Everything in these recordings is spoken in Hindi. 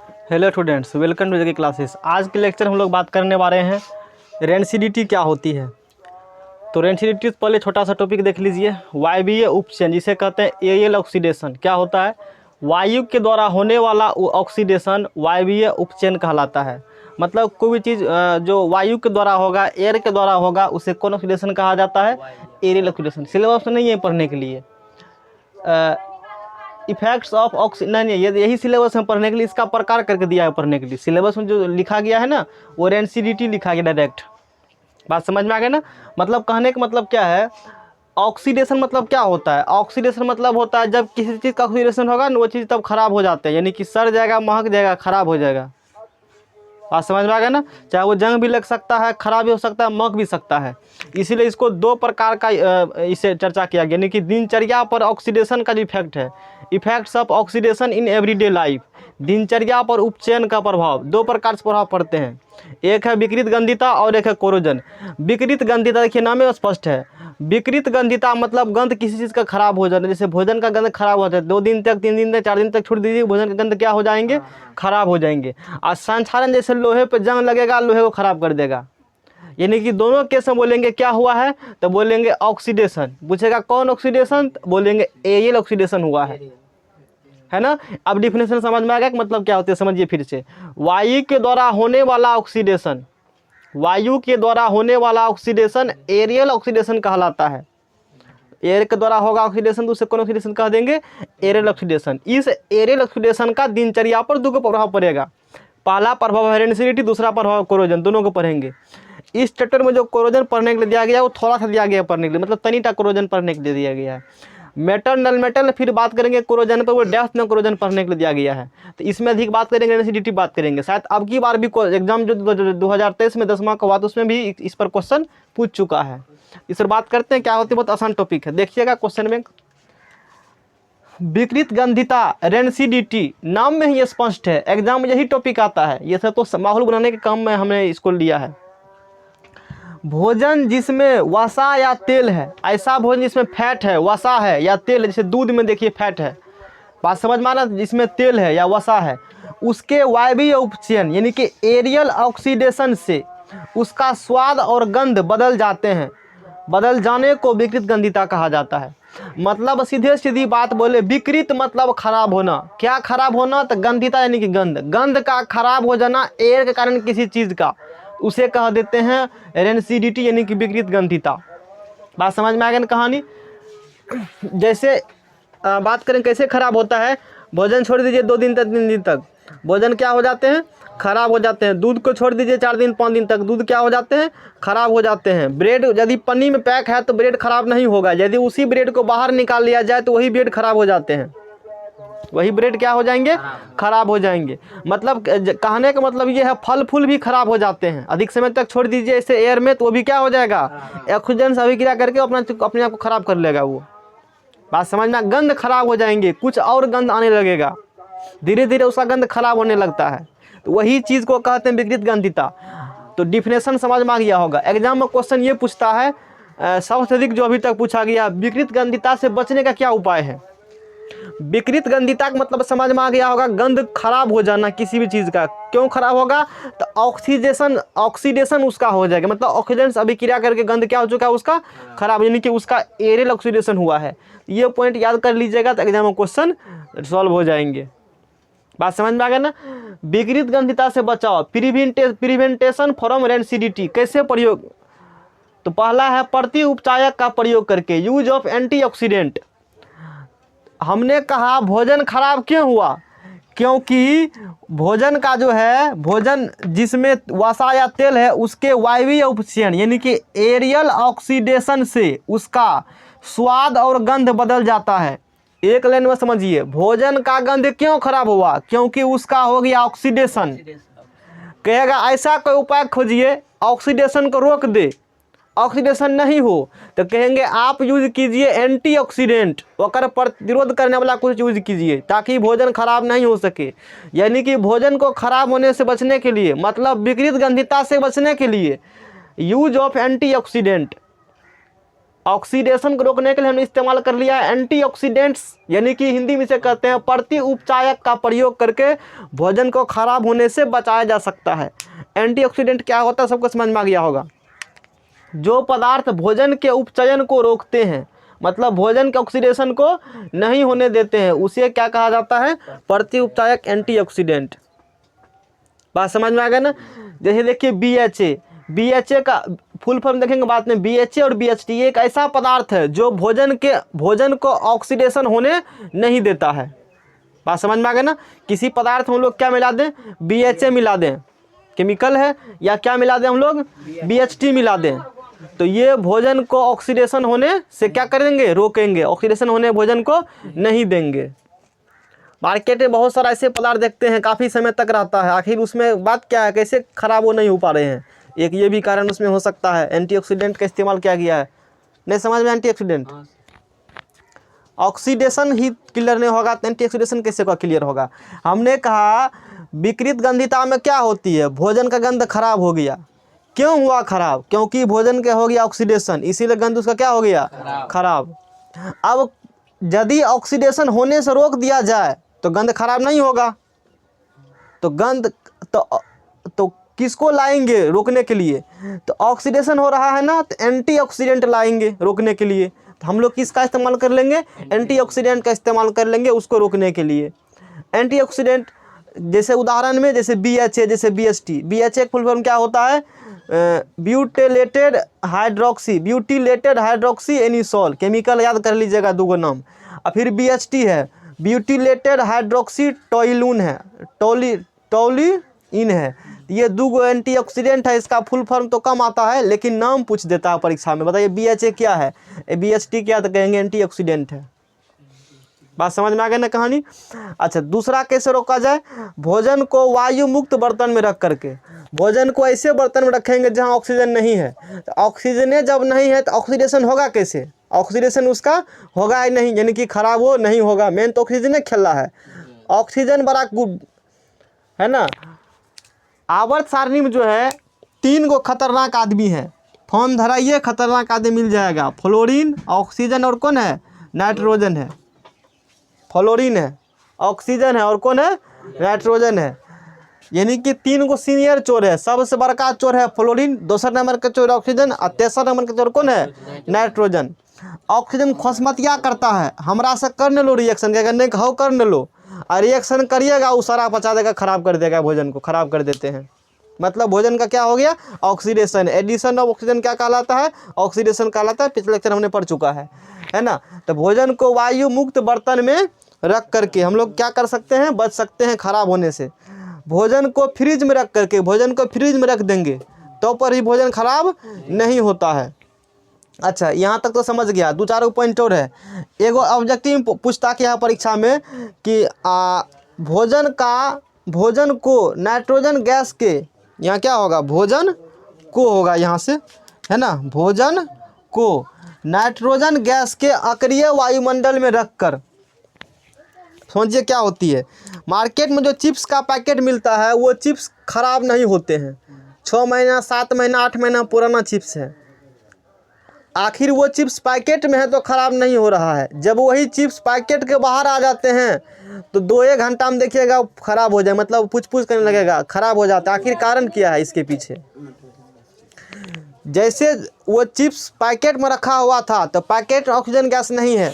Hello students, welcome to JK classes. आज के लेक्चर हम लोग बात करने वाले हैं रेनसिडिटी क्या होती है। तो रेनसिडिटी पहले छोटा सा टॉपिक देख लीजिए। वायवीय उपचयन जिसे कहते हैं एरियल ऑक्सीडेशन क्या होता है। वायु के द्वारा होने वाला ऑक्सीडेशन वायवीय उपचयन कहलाता है। मतलब कोई भी चीज़ जो वायु के द्वारा होगा, एयर के द्वारा होगा, उसे कौन ऑक्सीडेशन कहा जाता है? Aerial oxidation. सिलेबस में नहीं है पढ़ने के लिए। इफेक्ट्स ऑफ नहीं, यही सिलेबस में पढ़ने के लिए इसका प्रकार करके दिया है पढ़ने के लिए। सिलेबस में जो लिखा गया है ना, वो रेनसिडिटी लिखा गया डायरेक्ट। बात समझ में आ गया ना। मतलब कहने का मतलब क्या है, ऑक्सीडेशन मतलब क्या होता है? ऑक्सीडेशन मतलब होता है जब किसी चीज़ का ऑक्सीडेशन होगा ना, वो चीज़ तब खराब हो जाता है, यानी कि सड़ जाएगा, महक जाएगा, खराब हो जाएगा। बात समझ में आ गया ना। चाहे वो जंग भी लग सकता है, खराब भी हो सकता है, महक भी सकता है। इसीलिए इसको दो प्रकार का इसे चर्चा किया गया, यानी कि दिनचर्या पर ऑक्सीडेशन का जो इफेक्ट है, effects of oxidation in everyday life. दिनचर्या पर उपचयन का प्रभाव, दो प्रकार से प्रभाव पड़ते हैं। एक है विकृत गंधिता और एक है कोरोजन। विकृत गंधिता देखिए नाम में स्पष्ट है। विकृत गंधिता मतलब गंध किसी चीज़ का खराब हो जाना, जैसे भोजन का गंध खराब हो जाता है, 2 दिन तक, 3 दिन तक, 4 दिन तक छोड़ दीजिए, भोजन का गंध क्या हो जाएंगे? खराब हो जाएंगे। और संक्षारण जैसे लोहे पर जंग लगेगा, लोहे को खराब कर देगा। यानी कि दोनों केस में बोलेंगे क्या हुआ है, तो बोलेंगे ऑक्सीडेशन। पूछेगा कौन ऑक्सीडेशन, तो बोलेंगे एरियल ऑक्सीडेशन हुआ है ना। अब डिफिनेशन समझ में आ गया कि मतलब क्या होती है, समझिए फिर से। वायु के द्वारा होने वाला ऑक्सीडेशन, वायु के द्वारा होने वाला ऑक्सीडेशन एरियल ऑक्सीडेशन कहलाता है। एयर के द्वारा होगा ऑक्सीडेशन तो उसे कौन ऑक्सीडेशन कह देंगे? Aerial oxidation. इस एरियल ऑक्सीडेशन का दिनचर्या पर दो प्रभाव पड़ेगा। पहला प्रभाव है रेनसिडिटी, दूसरा प्रभाव कोरोजन। दोनों को पढ़ेंगे। इस चैप्टर में जो कोरोजन पढ़ने के लिए दिया गया है वो थोड़ा सा दिया गया है पढ़ने के लिए, मतलब तनीटा कोरोजन पढ़ने के लिए दिया गया है। मेटल नल मेटल फिर बात करेंगे कोरोजन पर, वो डेप्थ में कोरोजन पढ़ने के लिए दिया गया है। तो इसमें अधिक बात करेंगे, रेनसिडिटी बात करेंगे। शायद अब की बार भी एग्जाम जो 2023 में 10वां का हुआ तो उसमें भी इस पर क्वेश्चन पूछ चुका है। इस पर बात करते हैं क्या होती है, बहुत आसान टॉपिक है। देखिएगा क्वेश्चन में, विकृत गंधिता रेनसिडिटी नाम में ही स्पष्ट है, एग्जाम में यही टॉपिक आता है। ये सब तो माहौल बनाने के काम में हमने इसको लिया है। भोजन जिसमें वसा या तेल है, ऐसा भोजन जिसमें फैट है, वसा है या तेल है, जैसे दूध में देखिए फैट है, बात समझ में आ रहा, जिसमें तेल है या वसा है, उसके वायवीय उपचयन यानी कि एरियल ऑक्सीडेशन से उसका स्वाद और गंध बदल जाते हैं। बदल जाने को विकृत गंधिता कहा जाता है। मतलब सीधे सीधी बात बोले, विकृत मतलब खराब होना। क्या खराब होना? तो गंधिता यानी कि गंध, गंध का खराब हो जाना एयर के कारण किसी चीज़ का, उसे कह देते हैं रेनसिडिटी यानी कि विकृत गंधिता। बात समझ में आ गई ना कहानी। जैसे बात करें कैसे खराब होता है। भोजन छोड़ दीजिए 2 दिन तक, 3 दिन तक, भोजन क्या हो जाते हैं? खराब हो जाते हैं। दूध को छोड़ दीजिए 4 दिन 5 दिन तक, दूध क्या हो जाते हैं? खराब हो जाते हैं। ब्रेड यदि पन्नी में पैक है तो ब्रेड खराब नहीं होगा, यदि उसी ब्रेड को बाहर निकाल लिया जाए तो वही ब्रेड खराब हो जाते हैं, वही ब्रेड क्या हो जाएंगे? खराब हो जाएंगे। मतलब कहने का मतलब ये है, फल फूल भी खराब हो जाते हैं। अधिक समय तक छोड़ दीजिए इसे एयर में तो वो भी क्या हो जाएगा? ऑक्सीजन से अभिक्रिया करके अपने आप को खराब कर लेगा वो। बात समझना। गंध खराब हो जाएंगे, कुछ और गंध आने लगेगा, धीरे धीरे उसका गंध खराब होने लगता है, तो वही चीज़ को कहते हैं विकृत गंधिता। तो डिफिनेशन समझ में आ गया होगा। एग्जाम में क्वेश्चन ये पूछता है, सबसे अधिक जो अभी तक पूछा गया, विकृत गंधिता से बचने का क्या उपाय है। विकृत गंधिता का मतलब समझ में आ गया होगा, गंध खराब हो जाना किसी भी चीज़ का। क्यों खराब होगा? तो ऑक्सीडेशन उसका हो जाएगा, मतलब ऑक्सीजन से अभिक्रिया करके गंध क्या हो चुका है उसका? खराब, यानी कि उसका एरियल ऑक्सीडेशन हुआ है। ये पॉइंट याद कर लीजिएगा तो एग्जाम में क्वेश्चन सॉल्व हो जाएंगे। बात समझ में आ गया ना। विकृत गंधिता से बचाव, प्रिवेंटेशन फ्रॉम रेनसिडिटी, कैसे प्रयोग? तो पहला है प्रति उपचायक का प्रयोग करके, यूज ऑफ एंटीऑक्सीडेंट। हमने कहा भोजन खराब क्यों हुआ? क्योंकि भोजन का जो है, भोजन जिसमें वसा या तेल है, उसके वायवीय उपचयन यानी कि एरियल ऑक्सीडेशन से उसका स्वाद और गंध बदल जाता है। एक लाइन में समझिए, भोजन का गंध क्यों खराब हुआ? क्योंकि उसका हो गया ऑक्सीडेशन। कहेगा ऐसा कोई उपाय खोजिए ऑक्सीडेशन को रोक दे, ऑक्सीडेशन नहीं हो, तो कहेंगे आप यूज कीजिए एंटीऑक्सीडेंट, ओकर प्रतिरोध करने वाला कुछ यूज कीजिए ताकि भोजन खराब नहीं हो सके। यानी कि भोजन को खराब होने से बचने के लिए, मतलब विकृत गंधिता से बचने के लिए यूज ऑफ एंटीऑक्सीडेंट। ऑक्सीडेशन को रोकने के लिए हमने इस्तेमाल कर लिया है एंटीऑक्सीडेंट्स, यानी कि हिंदी में इसे कहते हैं प्रति उपचायक का प्रयोग करके भोजन को खराब होने से बचाया जा सकता है। एंटीऑक्सीडेंट क्या होता है सबको समझ में आ गया होगा। जो पदार्थ भोजन के उपचयन को रोकते हैं, मतलब भोजन के ऑक्सीडेशन को नहीं होने देते हैं, उसे क्या कहा जाता है? प्रति उपचायक एंटीऑक्सीडेंट। बात समझ में आ गया ना। जैसे देखिए BHA, BHA का फुल फॉर्म देखेंगे बाद में। BHA और BHT ये एक ऐसा पदार्थ है जो भोजन को ऑक्सीडेशन होने नहीं देता है। बात समझ में आ गया ना। किसी पदार्थ हम लोग क्या मिला दें? BHA मिला दें, केमिकल है, या क्या मिला दें हम लोग? BHT मिला दें, तो ये भोजन को ऑक्सीडेशन होने से क्या करेंगे? रोकेंगे, ऑक्सीडेशन होने भोजन को नहीं देंगे। मार्केट में बहुत सारा ऐसे पदार्थ देखते हैं काफ़ी समय तक रहता है, आखिर उसमें बात क्या है, कैसे खराब वो नहीं हो पा रहे हैं? एक ये भी कारण उसमें हो सकता है, एंटीऑक्सीडेंट का इस्तेमाल किया गया है। नहीं समझ में? एंटीऑक्सीडेंट ऑक्सीडेशन ही क्लियर नहीं होगा तो एंटीऑक्सीडेशन कैसे का क्लियर होगा? हमने कहा विकृत गंधिता में क्या होती है? भोजन का गंध खराब हो गया। क्यों हुआ खराब? क्योंकि भोजन के हो गया ऑक्सीडेशन, इसीलिए गंध उसका क्या हो गया? खराब। अब यदि ऑक्सीडेशन होने से रोक दिया जाए तो गंध खराब नहीं होगा। तो गंध तो किसको लाएंगे रोकने के लिए? तो ऑक्सीडेशन हो रहा है ना, तो एंटीऑक्सीडेंट लाएंगे रोकने के लिए। तो हम लोग किसका इस्तेमाल कर लेंगे? एंटीऑक्सीडेंट का इस्तेमाल कर लेंगे उसको रोकने के लिए। एंटीऑक्सीडेंट जैसे उदाहरण में जैसे BHA, जैसे BHT। BHA फुल फॉर्म क्या होता है? ब्यूटिलेटेड हाइड्रोक्सी एनिसोल, केमिकल याद कर लीजिएगा, दूगो नाम। और फिर BHT है ब्यूटिलेटेड हाइड्रोक्सी टोइलून है, टोलिइन है। ये दूगो एंटीऑक्सीडेंट है। इसका फुल फॉर्म तो कम आता है लेकिन नाम पूछ देता है परीक्षा में। बताइए BHA क्या है, BHT क्या? तो कहेंगे एंटीऑक्सीडेंट है। बात समझ में आ गई ना कहानी। अच्छा, दूसरा कैसे रोका जाए? भोजन को वायु मुक्त बर्तन में रख करके। भोजन को ऐसे बर्तन में रखेंगे जहां ऑक्सीजन नहीं है। तो ऑक्सीजन जब नहीं है तो ऑक्सीडेशन होगा कैसे? ऑक्सीडेशन उसका होगा ही नहीं, यानी कि खराब हो नहीं होगा। मेन तो ऑक्सीजन खेल रहा है। ऑक्सीजन बड़ा गुड है ना। आवर्त सारणी में जो है 3 गो खतरनाक आदमी है। फॉर्म धराइए, खतरनाक आदमी मिल जाएगा। फ्लोरीन, ऑक्सीजन और कौन है? नाइट्रोजन है। फ्लोरीन है, ऑक्सीजन है और कौन है? नाइट्रोजन है। यानी कि 3 गो सीनियर चोर है। सबसे बड़का चोर है फ्लोरीन, दूसरा नंबर का चोर ऑक्सीजन और तीसरा नंबर का चोर कौन है? नाइट्रोजन। ऑक्सीजन खुशमतिया करता है, हमरा से कर न लो रिएक्शन, क्या करने का हो कर न लो, और रिएक्शन करिएगा वो सारा पचा देगा, खराब कर देगा, भोजन को खराब कर देते हैं। मतलब भोजन का क्या हो गया? ऑक्सीडेशन। एडिशन ऑफ ऑक्सीजन क्या कहलाता है? ऑक्सीडेशन कहलाता है। पिछले लेक्चर हमने पढ़ चुका है ना। तो भोजन को वायु मुक्त बर्तन में रख करके हम लोग क्या कर सकते हैं? बच सकते हैं खराब होने से। भोजन को फ्रिज में रख करके, भोजन को फ्रिज में रख देंगे तो पर ही भोजन खराब नहीं होता है। अच्छा, यहाँ तक तो समझ गया। 2-4 पॉइंट और है। एगो ऑब्जेक्टिव पूछता कि यहाँ परीक्षा में कि भोजन को नाइट्रोजन गैस के, यहाँ क्या होगा? भोजन को होगा यहाँ से, है ना। भोजन को नाइट्रोजन गैस के अक्रिय वायुमंडल में रखकर, समझिए क्या होती है। मार्केट में जो चिप्स का पैकेट मिलता है वो चिप्स खराब नहीं होते हैं। 6 महीना, 7 महीना, 8 महीना पुराना चिप्स है। आखिर वो चिप्स पैकेट में है तो ख़राब नहीं हो रहा है। जब वही चिप्स पैकेट के बाहर आ जाते हैं तो 2-1 घंटा में देखिएगा ख़राब हो जाए, मतलब पुछ करने लगेगा, ख़राब हो जाता है। आखिर कारण क्या है इसके पीछे? जैसे वो चिप्स पैकेट में रखा हुआ था तो पैकेट ऑक्सीजन गैस नहीं है।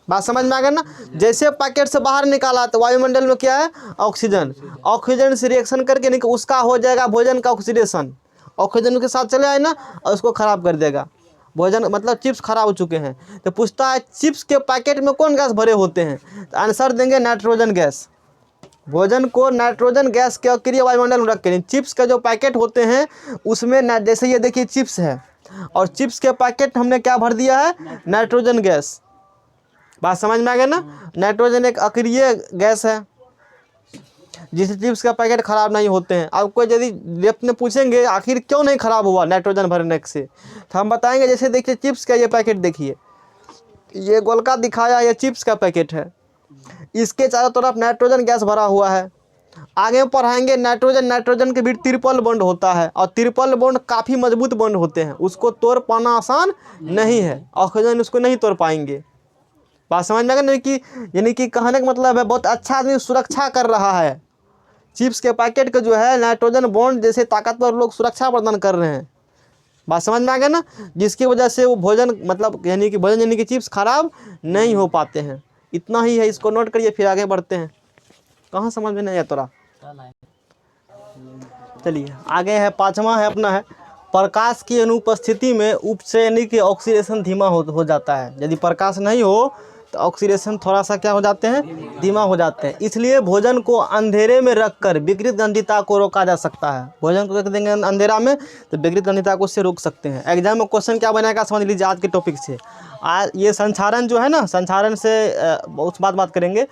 बात समझ में आ गया ना। जैसे पैकेट से बाहर निकाला तो वायुमंडल में क्या है? ऑक्सीजन। ऑक्सीजन से रिएक्शन करके उसका हो जाएगा भोजन का ऑक्सीडेशन। ऑक्सीजन के साथ चले आए ना और उसको ख़राब कर देगा भोजन, मतलब चिप्स खराब हो चुके हैं। तो पूछता है चिप्स के पैकेट में कौन गैस भरे होते हैं? तो आंसर देंगे नाइट्रोजन गैस। भोजन को नाइट्रोजन गैस के अक्रिय वायुमंडल में रख के, चिप्स के जो पैकेट होते हैं उसमें, जैसे ये देखिए चिप्स है और चिप्स के पैकेट हमने क्या भर दिया है? Nitrogen gas. बात समझ में आ गया ना। नाइट्रोजन एक अक्रिय गैस है जिससे चिप्स का पैकेट खराब नहीं होते हैं। आपको यदि अपने पूछेंगे आखिर क्यों नहीं खराब हुआ नाइट्रोजन भरने से, तो हम बताएंगे जैसे देखिए चिप्स का ये पैकेट देखिए, ये गोलका दिखाया, ये चिप्स का पैकेट है, इसके चारों तरफ नाइट्रोजन गैस भरा हुआ है। आगे पढ़ाएंगे नाइट्रोजन। नाइट्रोजन के भी ट्रिपल बॉन्ड होता है और ट्रिपल बॉन्ड काफ़ी मजबूत बॉन्ड होते हैं, उसको तोड़ पाना आसान नहीं है। ऑक्सीजन उसको नहीं तोड़ पाएंगे। बात समझ में आ गई कि यानी कि कहने का मतलब है बहुत अच्छा आदमी सुरक्षा कर रहा है। चिप्स के पैकेट का जो है नाइट्रोजन बॉन्ड जैसे ताकतवर लोग सुरक्षा प्रदान कर रहे हैं। बात समझ में आ गया ना, जिसकी वजह से वो भोजन मतलब यानी कि भोजन यानी कि चिप्स खराब नहीं हो पाते हैं। इतना ही है, इसको नोट करिए फिर आगे बढ़ते हैं। कहाँ समझ में नहीं आया तोरा? चलिए आगे है, पांचवा है अपना है प्रकाश की अनुपस्थिति में उपचयनी की ऑक्सीडेशन धीमा हो जाता है। यदि प्रकाश नहीं हो तो ऑक्सीडेशन थोड़ा सा क्या हो जाते हैं, धीमा हो जाते हैं। इसलिए भोजन को अंधेरे में रखकर विकृत गंधिता को रोका जा सकता है। भोजन को रख देंगे अंधेरा में तो विकृत गंधिता को उससे रोक सकते हैं। एग्जाम में क्वेश्चन क्या बनेगा समझ लीजिए आज के टॉपिक से। आज ये संचारण जो है ना, संचारण से उस बात करेंगे।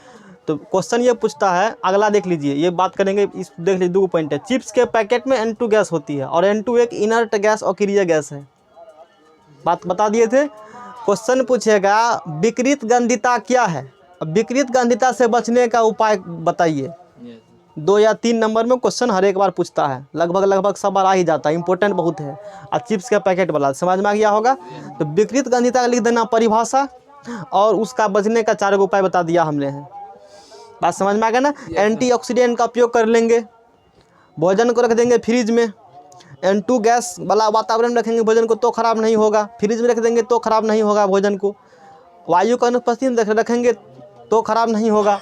तो क्वेश्चन ये पूछता है, अगला देख लीजिए, ये बात करेंगे। इस देख लीजिए 2 पॉइंट है। चिप्स के पैकेट में N2 गैस होती है और N2 एक इनर्ट गैस अक्रिय गैस है। बात बता दिए थे। क्वेश्चन पूछेगा विकृत गंधिता क्या है। अब विकृत गंधिता से बचने का उपाय बताइए। 2 या 3 नंबर में क्वेश्चन हर एक बार पूछता है, लगभग सब बार आ ही जाता है, इंपॉर्टेंट बहुत है। और चिप्स के पैकेट वाला समझ में आ गया होगा। तो विकृत गंधिता लिख देना परिभाषा और उसका बचने का 4 उपाय बता दिया हमने है। बात समझ में आ गया ना। एंटीऑक्सीडेंट का उपयोग कर लेंगे, भोजन को रख देंगे फ्रिज में। N2 गैस वाला वातावरण रखेंगे भोजन को तो खराब नहीं होगा। फ्रिज में रख देंगे तो खराब नहीं होगा भोजन को। वायु का अनुपस्थिति रखेंगे तो खराब नहीं होगा,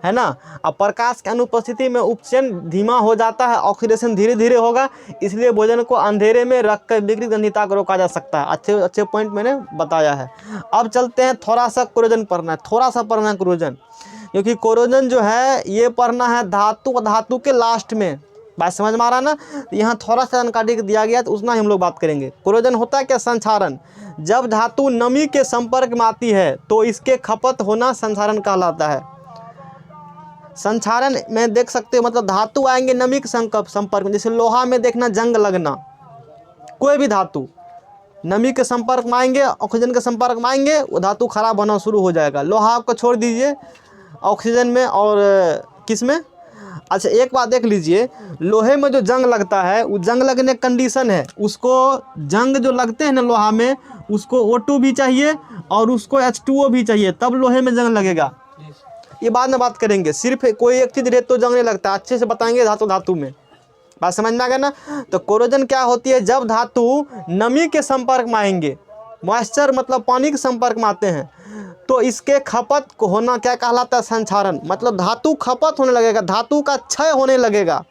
है ना। अब प्रकाश की अनुपस्थिति में उपचयन धीमा हो जाता है, ऑक्सीडेशन धीरे धीरे होगा। इसलिए भोजन को अंधेरे में रख कर विकृत गंधिता को रोका जा सकता है। अच्छे पॉइंट मैंने बताया है। अब चलते हैं, थोड़ा सा कोरोजन पढ़ना है, थोड़ा सा पढ़ना है कोरोजन, क्योंकि कोरोजन जो है ये पढ़ना है धातु के लास्ट में। बात समझ में आ रहा है ना। यहाँ थोड़ा सा जानकारी दिया गया तो उतना ही हम लोग बात करेंगे। कोरोजन होता है क्या, संक्षारण। जब धातु नमी के संपर्क में आती है तो इसके खपत होना संक्षारण कहलाता है। संक्षारण में देख सकते हो, मतलब धातु आएंगे नमी के संपर्क में। जैसे लोहा में देखना जंग लगना, कोई भी धातु नमी के संपर्क में आएंगे, ऑक्सीजन के संपर्क में आएंगे, वो धातु खराब होना शुरू हो जाएगा। लोहा आपको छोड़ दीजिए ऑक्सीजन में और किस में। अच्छा एक बात देख लीजिए, लोहे में जो जंग लगता है वो जंग लगने कंडीशन है, उसको जंग जो लगते हैं ना लोहा में, उसको O2 भी चाहिए और उसको H2O भी चाहिए, तब लोहे में जंग लगेगा। ये बाद में बात करेंगे। सिर्फ कोई एक चीज़ रहे तो जंग नहीं लगता, अच्छे से बताएंगे धातु में। बात समझ में आ गया ना। तो कोरोजन क्या होती है, जब धातु नमी के संपर्क में आएंगे, मॉइस्चर मतलब पानी के संपर्क में आते हैं, तो इसके खपत को होना क्या कहलाता है, संक्षारण। मतलब धातु खपत होने लगेगा, धातु का क्षय होने लगेगा।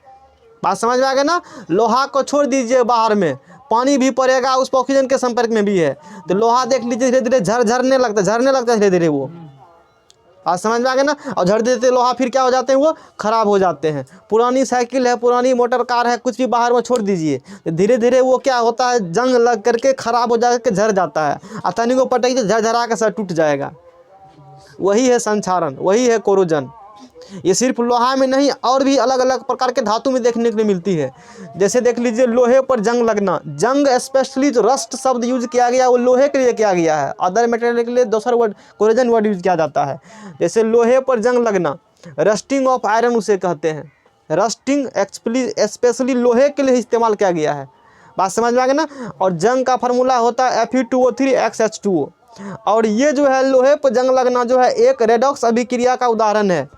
बात समझ में आ गया ना। लोहा को छोड़ दीजिए बाहर में, पानी भी पड़ेगा, उस ऑक्सीजन के संपर्क में भी है, तो लोहा देख लीजिए धीरे धीरे झरने लगता है धीरे धीरे वो। बात समझ में आ गया ना। और झड़ देते लोहा फिर क्या हो जाते हैं, वो खराब हो जाते हैं। पुरानी साइकिल है, पुरानी मोटर कार है, कुछ भी बाहर में छोड़ दीजिए तो धीरे धीरे वो क्या होता है, जंग लग करके खराब हो जाकर झड़ जाता है। अतनी को पटाइए झरझरा के सर टूट जाएगा। वही है संक्षारण, वही है कोरोजन। ये सिर्फ लोहा में नहीं और भी अलग अलग प्रकार के धातु में देखने को मिलती है। जैसे देख लीजिए लोहे पर जंग लगना, जंग स्पेशली जो रस्ट शब्द यूज किया गया वो लोहे के लिए किया गया है, अदर मटेरियल के लिए दूसरा वर्ड कोरोजन वर्ड यूज किया जाता है। जैसे लोहे पर जंग लगना, रस्टिंग ऑफ आयरन उसे कहते हैं। रस्टिंग स्पेशली लोहे के लिए इस्तेमाल किया गया है। बात समझ में आ गया ना। और जंग का फार्मूला होता है Fe2O3 XH2O। और ये जो है लोहे पर जंग लगना जो है एक रेडॉक्स अभिक्रिया का उदाहरण है।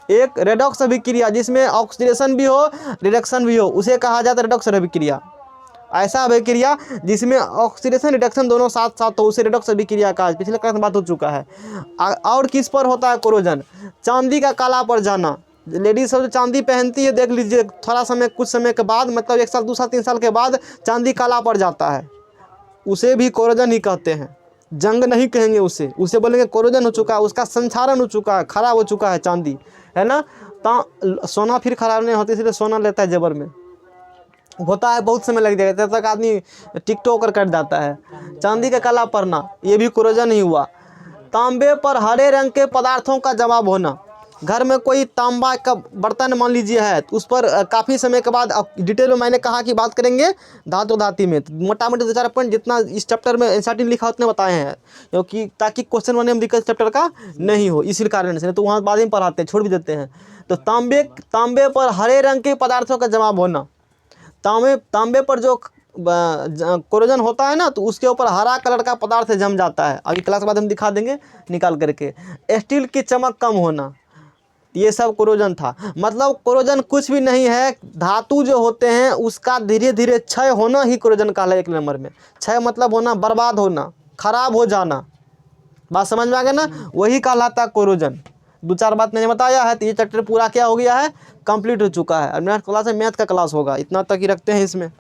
एक रेडॉक्स अभिक्रिया जिसमें ऑक्सीडेशन भी हो रिडक्शन भी हो, उसे कहा जाता है रेडॉक्स अभिक्रिया। ऐसा अभिक्रिया जिसमें ऑक्सीडेशन रिडक्शन दोनों साथ साथ हो उसे रेडॉक्स अभिक्रिया का पिछले क्लास में बात हो चुका है। और किस पर होता है कोरोजन, चांदी का काला पड़ जाना। लेडीज सब जो चांदी पहनती है देख लीजिए थोड़ा समय कुछ समय के बाद, मतलब 1 साल 2 साल 3 साल के बाद चांदी काला पड़ जाता है, उसे भी कोरोजन ही कहते हैं। जंग नहीं कहेंगे उसे बोलेंगे कोरोजन हो चुका है, उसका संक्षारण हो चुका है, खराब हो चुका है चांदी, है ना। तो सोना फिर खराब नहीं होता, इसलिए सोना लेता है जेबर में, होता है बहुत समय लग जाएगा तब तक आदमी टिकटॉक कर जाता है। चांदी का काला पड़ना ये भी कोरोजन ही हुआ। तांबे पर हरे रंग के पदार्थों का जमाव होना, घर में कोई तांबा का बर्तन मान लीजिए है, तो उस पर काफ़ी समय के बाद, अब डिटेल में मैंने कहा कि बात करेंगे धातु धाती में, तो मोटा मोटी 2-4 पॉइंट जितना इस चैप्टर में एनसीईआरटी लिखा उतने बताए हैं, क्योंकि ताकि क्वेश्चन बनने में दिक्कत चैप्टर का नहीं हो, इसी कारण से। तो वहाँ बाद में पढ़ाते हैं, छोड़ भी देते हैं। तो तांबे पर हरे रंग के पदार्थों का जमाव होना, तांबे पर जो कोरोजन होता है ना, तो उसके ऊपर हरा कलर का पदार्थ जम जाता है। अभी क्लास के बाद हम दिखा देंगे निकाल करके। स्टील की चमक कम होना, ये सब कोरोजन था। मतलब कोरोजन कुछ भी नहीं है, धातु जो होते हैं उसका धीरे धीरे क्षय होना ही कोरोजन कहलाए। 1 नंबर में क्षय मतलब होना, बर्बाद होना, खराब हो जाना। बात समझ में आ गया ना, वही कहलाता कोरोजन। 2-4 बात मैंने बताया है, तो ये चैप्टर पूरा क्या हो गया है, कंप्लीट हो चुका है। और नेक्स्ट क्लास में मैथ का क्लास होगा, इतना तक ही रखते हैं इसमें।